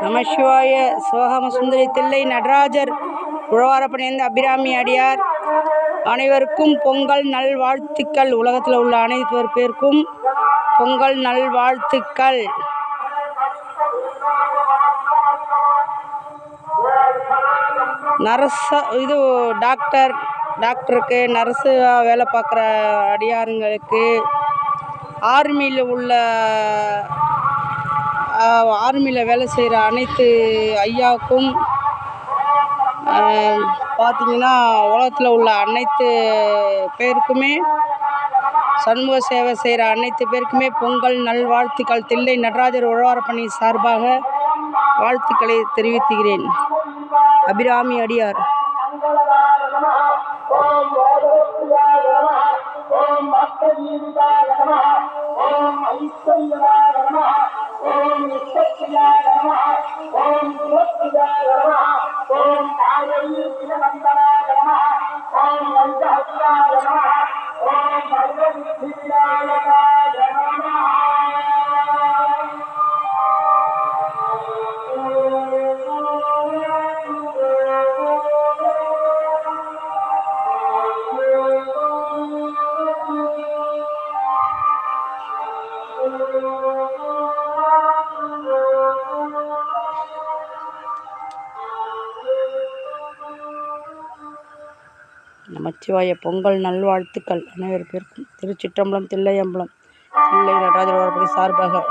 நமசிவாய. சிவகாம சுந்தரி தில்லை நடராஜர் உழவாரப்பணிந்த அபிராமி அடியார் அனைவருக்கும் பொங்கல் நல்வாழ்த்துக்கள். உலகத்தில் உள்ள அனைத்து பேருக்கும் பொங்கல் நல்வாழ்த்துக்கள். இது டாக்டருக்கு நர்ஸு வேலை பார்க்குற அடியாருங்களுக்கு, ஆர்மியில் வேலை செய்கிற அனைத்து ஐயாவுக்கும், பார்த்திங்கன்னா உலகத்தில் உள்ள அனைத்து பேருக்குமே, சண்முக சேவை செய்கிற அனைத்து பேருக்குமே பொங்கல் நல்வாழ்த்துக்கள். தில்லை நடராஜர் உழவாரப்பணி சார்பாக வாழ்த்துக்களை தெரிவித்துகிறேன். அபிராமி அடியார். நமச்சிவாய. பொங்கல் நல்வாழ்த்துக்கள் அனைவருக்கும். திருச்சிற்றம்பலம், தில்லையம்பலம், தில்லை நடராஜர் சார்பாக